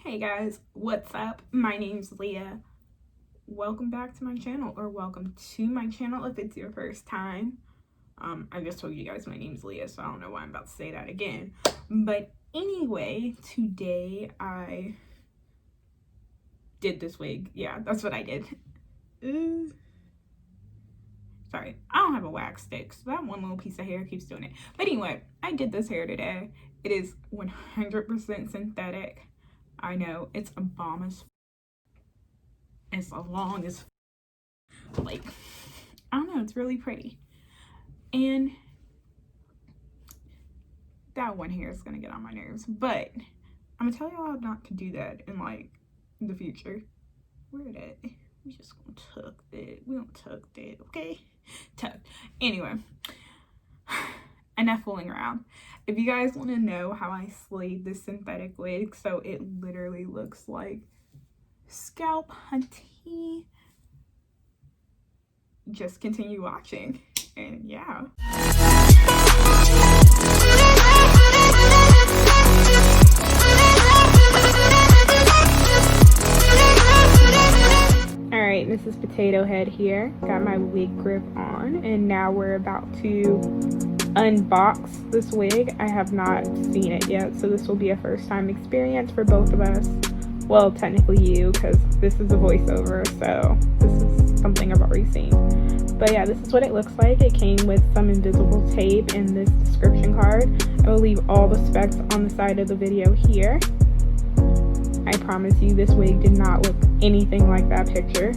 Hey guys, what's up? My name's Leah. Welcome back to my channel, or welcome to my channel if it's your first time. I just told you guys my name's Leah, so I don't know why I'm about to say that again. But anyway, today I did this wig. Yeah, that's what I did. Sorry, I don't have a wax stick, so that one little piece of hair keeps doing it. But anyway, I did this hair today. It is 100% synthetic. I know, it's a bomb as it's as long as, like, I don't know, it's really pretty. And that one hair is gonna get on my nerves, but I'm gonna tell y'all not to do that in, like, the future. Where it at? We just gonna tuck that. We don't tuck that, okay? Tuck. Anyway, enough fooling around. If you guys want to know how I slayed this synthetic wig, so it literally looks like scalp hunty, just continue watching. And yeah. Alright, this is Potato Head here. Got my wig grip on, and now we're about to unbox this wig. I have not seen it yet, so this will be a first time experience for both of us. Well, technically you, because this is a voiceover, so this is something I've already seen. But yeah, this is what it looks like. It came with some invisible tape in this description card. I will leave all the specs on the side of the video here. I promise you this wig did not look anything like that picture.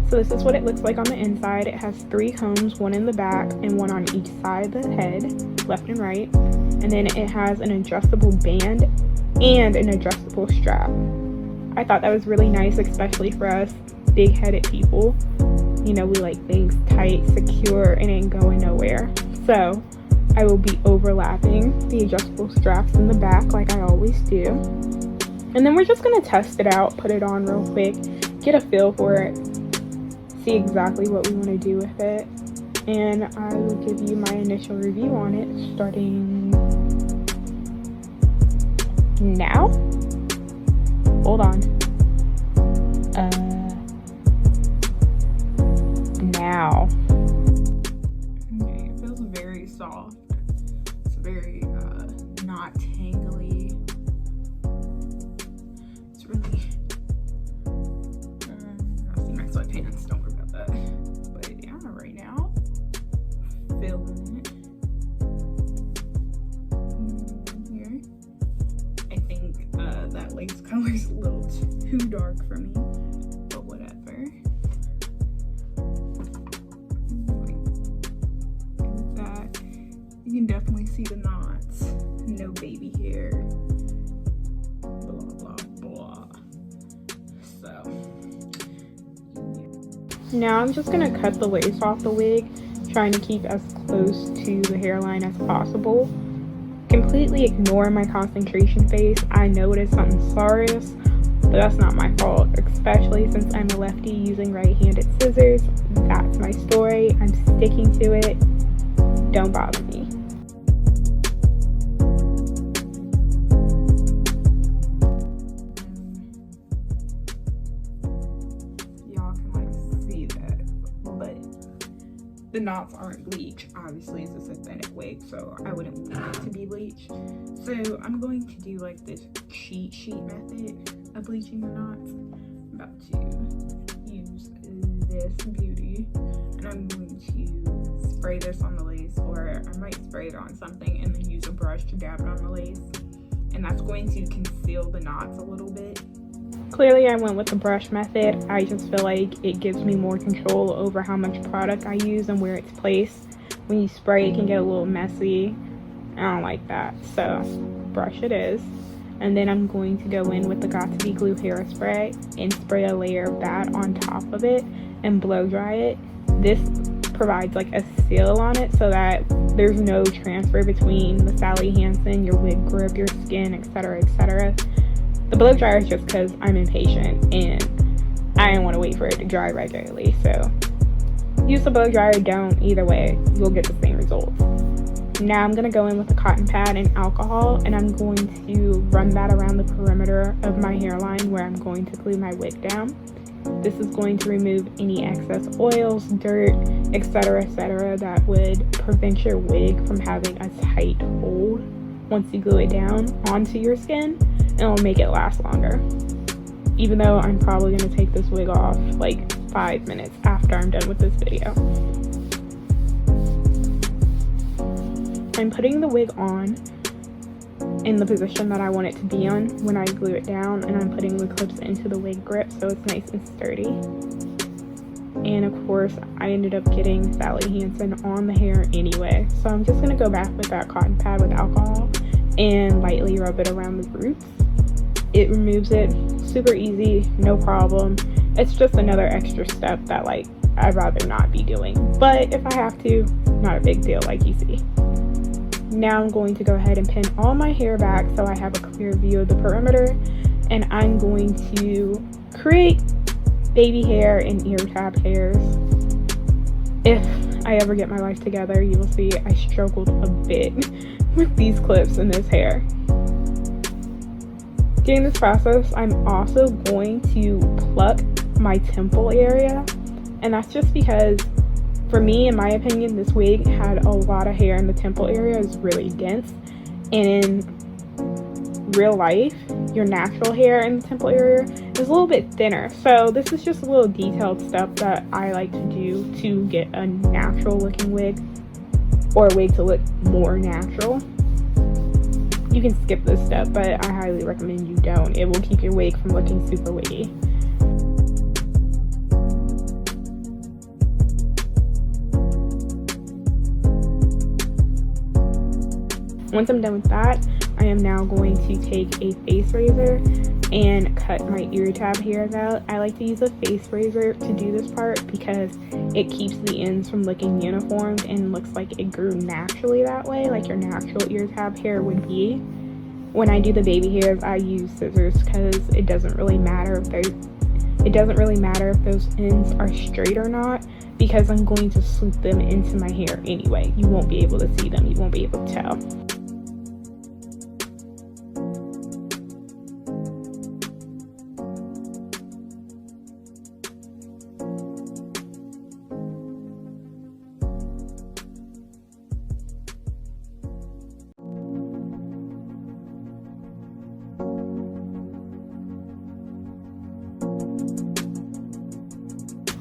So this is what it looks like on the inside. It has 3 combs, one in the back and one on each side of the head, left and right. And then it has an adjustable band and an adjustable strap. I thought that was really nice, especially for us big-headed people. You know, we like things tight, secure, and ain't going nowhere. So I will be overlapping the adjustable straps in the back like I always do. And then we're just gonna test it out, put it on real quick, get a feel for it, see exactly what we want to do with it, and I will give you my initial review on it starting now. Hold on. Now. Okay, it feels very soft. It's very not tangly. It's really I see my sweatpants, don't worry about that. But yeah, right now, feeling it. Here. I think that lace color is a little too dark for me, but whatever. With that, you can definitely see the knots. No baby hair. Blah, blah, blah. So now I'm just gonna cut the lace off the wig, trying to keep as close to the hairline as possible. Completely ignore my concentration face. I know it is something serious, but that's not my fault, especially since I'm a lefty using right-handed scissors. That's my story. I'm sticking to it. Don't bother me. The knots aren't bleached. Obviously it's a synthetic wig, so I wouldn't want it to be bleached. So I'm going to do like this cheat sheet method of bleaching the knots. I'm about to use this beauty, and I'm going to spray this on the lace, or I might spray it on something and then use a brush to dab it on the lace, and that's going to conceal the knots a little bit. Clearly I went with the brush method. I just feel like it gives me more control over how much product I use and where it's placed. When you spray, it can get a little messy. I don't like that, so brush it is. And then I'm going to go in with the Got To Be Glue hairspray and spray a layer of that on top of it and blow dry it. This provides like a seal on it so that there's no transfer between the Sally Hansen, your wig grip, your skin, etc., etc. The blow dryer is just because I'm impatient and I didn't want to wait for it to dry regularly. So use the blow dryer, don't. Either way, you'll get the same results. Now I'm going to go in with a cotton pad and alcohol, and I'm going to run that around the perimeter of my hairline where I'm going to glue my wig down. This is going to remove any excess oils, dirt, etc., that would prevent your wig from having a tight hold once you glue it down onto your skin, and it'll make it last longer. Even though I'm probably going to take this wig off like 5 minutes after I'm done with this video. I'm putting the wig on in the position that I want it to be on when I glue it down, and I'm putting the clips into the wig grip so it's nice and sturdy. And of course, I ended up getting Sally Hansen on the hair anyway, so I'm just going to go back with that cotton pad with alcohol and lightly rub it around the roots. It removes it super easy, no problem. It's just another extra step that like I'd rather not be doing, but if I have to, not a big deal, like you see. Now I'm going to go ahead and pin all my hair back so I have a clear view of the perimeter, and I'm going to create baby hair and ear tab hairs. If I ever get my life together, you will see I struggled a bit with these clips and this hair. During this process, I'm also going to pluck my temple area, and that's just because for me, in my opinion, this wig had a lot of hair in the temple area. It's really dense, and in real life, your natural hair in the temple area is a little bit thinner. So this is just a little detailed step that I like to do to get a natural looking wig, or a wig to look more natural. You can skip this step, but I highly recommend you don't. It will keep your wig from looking super wiggy. Once I'm done with that, I am now going to take a face razor and cut my ear tab hairs out. I like to use a face razor to do this part because it keeps the ends from looking uniformed and looks like it grew naturally that way, like your natural ear tab hair would be. When I do the baby hairs, I use scissors because it doesn't really matter if those ends are straight or not, because I'm going to swoop them into my hair anyway. You won't be able to see them, you won't be able to tell.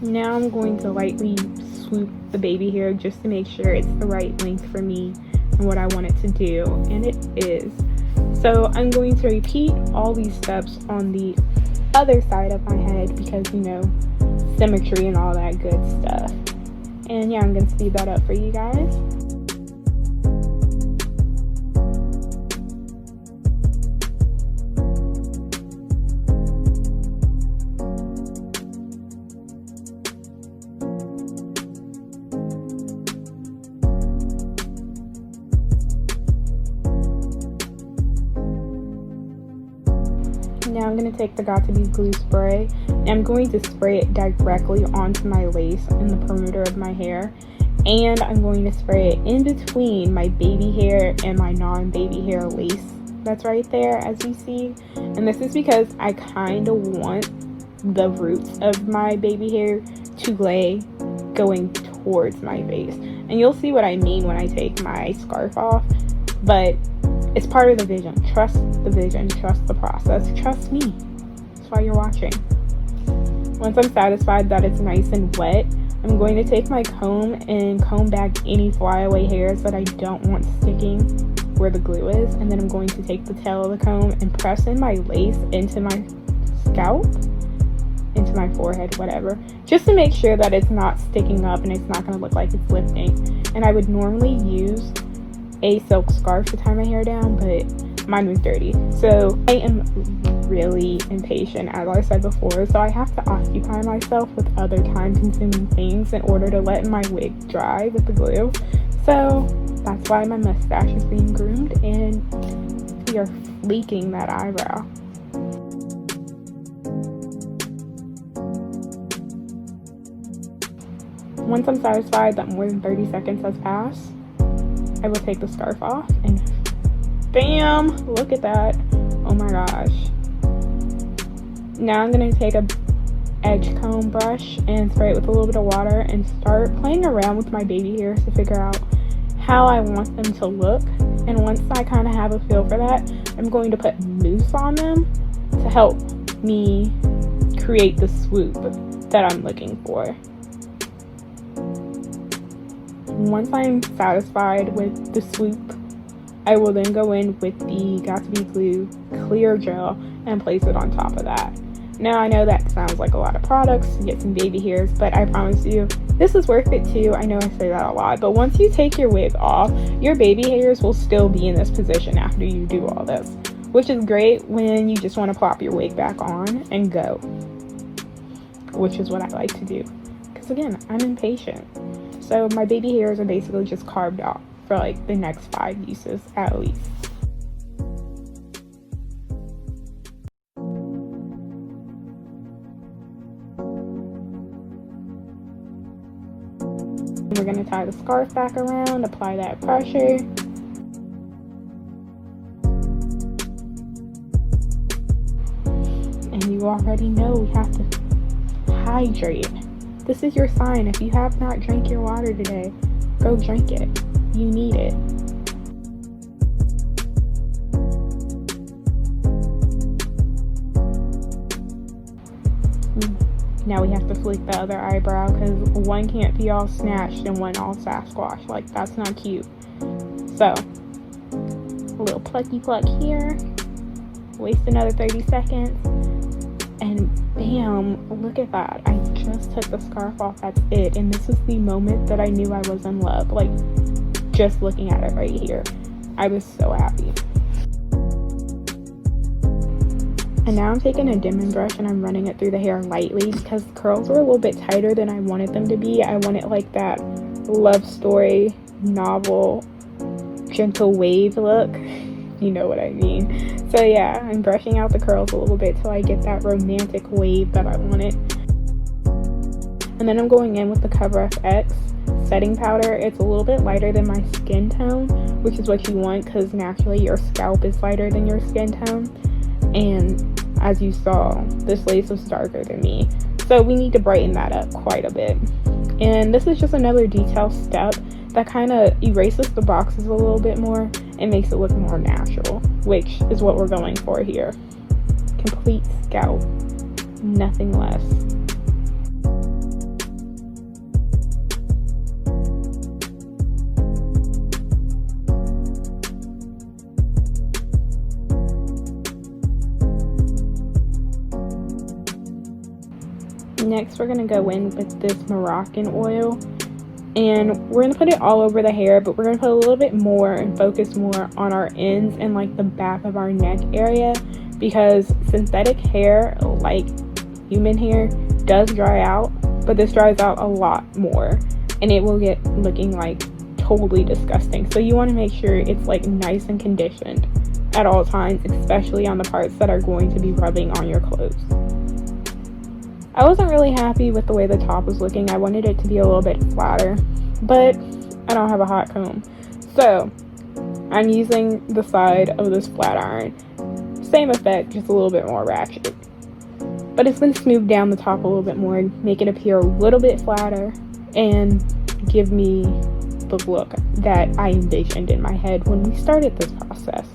Now I'm going to lightly swoop the baby hair just to make sure it's the right length for me and what I want it to do, and it is. So I'm going to repeat all these steps on the other side of my head because, you know, symmetry and all that good stuff. And yeah, I'm going to speed that up for you guys. Now I'm going to take the Got2b glue spray, and I'm going to spray it directly onto my lace in the perimeter of my hair, and I'm going to spray it in between my baby hair and my non-baby hair lace that's right there, as you see. And this is because I kind of want the roots of my baby hair to lay going towards my face, and you'll see what I mean when I take my scarf off, but it's part of the vision. Trust the vision, trust the process, trust me. That's why you're watching. Once I'm satisfied that it's nice and wet, I'm going to take my comb and comb back any flyaway hairs that I don't want sticking where the glue is, and then I'm going to take the tail of the comb and press in my lace into my scalp, into my forehead, whatever, just to make sure that it's not sticking up and it's not going to look like it's lifting. And I would normally use a silk scarf to tie my hair down, but mine was dirty, so I am really impatient, as I said before, so I have to occupy myself with other time-consuming things in order to let my wig dry with the glue. So that's why my mustache is being groomed and we are fleeking that eyebrow. Once I'm satisfied that more than 30 seconds has passed, I will take the scarf off and bam, look at that. Oh my gosh. Now I'm going to take a edge comb brush and spray it with a little bit of water and start playing around with my baby hairs to figure out how I want them to look. And once I kind of have a feel for that, I'm going to put mousse on them to help me create the swoop that I'm looking for. Once I'm satisfied with the swoop, I will then go in with the Got2b Glue clear gel and place it on top of that. Now I know that sounds like a lot of products to get some baby hairs, but I promise you this is worth it too. I know I say that a lot, but once you take your wig off, your baby hairs will still be in this position after you do all this, which is great when you just want to plop your wig back on and go, which is what I like to do because again, I'm impatient. So my baby hairs are basically just carved off for like the next 5 uses at least. We're going to tie the scarf back around, apply that pressure. And you already know we have to hydrate. This is your sign. If you have not drank your water today, go drink it. You need it. Now we have to flick the other eyebrow because one can't be all snatched and one all Sasquatch. Like, that's not cute. So, a little plucky pluck here. Waste another 30 seconds. And bam, look at that. I just took the scarf off. That's it. And this is the moment that I knew I was in love. Like, just looking at it right here. I was so happy. And now I'm taking a dimming brush and I'm running it through the hair lightly because the curls were a little bit tighter than I wanted them to be. I wanted like that love story, novel, gentle wave look. You know what I mean. So yeah, I'm brushing out the curls a little bit till I get that romantic wave that I wanted. And then I'm going in with the CoverFX setting powder. It's a little bit lighter than my skin tone, which is what you want because naturally your scalp is lighter than your skin tone. And as you saw, this lace was darker than me, so we need to brighten that up quite a bit. And this is just another detail step that kind of erases the boxes a little bit more and makes it look more natural, which is what we're going for here. Complete scalp, nothing less. Next, we're going to go in with this Moroccan oil, and we're going to put it all over the hair, but we're going to put a little bit more and focus more on our ends and like the back of our neck area, because synthetic hair, like human hair, does dry out, but this dries out a lot more and it will get looking like totally disgusting. So you want to make sure it's like nice and conditioned at all times, especially on the parts that are going to be rubbing on your clothes. I wasn't really happy with the way the top was looking. I wanted it to be a little bit flatter, but I don't have a hot comb. So I'm using the side of this flat iron. Same effect, just a little bit more ratchet. But it's been smoothed down the top a little bit more, make it appear a little bit flatter and give me the look that I envisioned in my head when we started this process.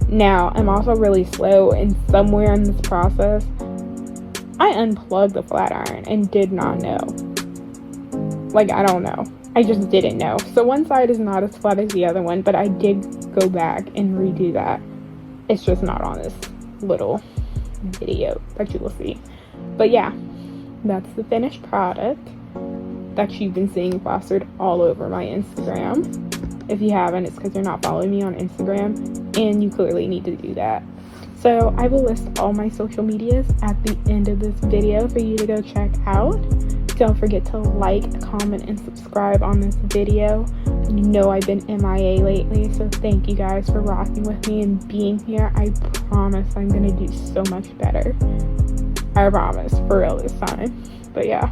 Now, I'm also really slow, and somewhere in this process, I unplugged the flat iron and did not know. Like, I don't know. I just didn't know. So one side is not as flat as the other one, but I did go back and redo that. It's just not on this little video that you will see. But yeah, that's the finished product that you've been seeing plastered all over my Instagram. If you haven't, it's because you're not following me on Instagram, and you clearly need to do that. So I will list all my social medias at the end of this video for you to go check out. Don't forget to like, comment, and subscribe on this video. You know I've been MIA lately, so thank you guys for rocking with me and being here. I promise I'm going to do so much better. I promise, for real this time. But yeah.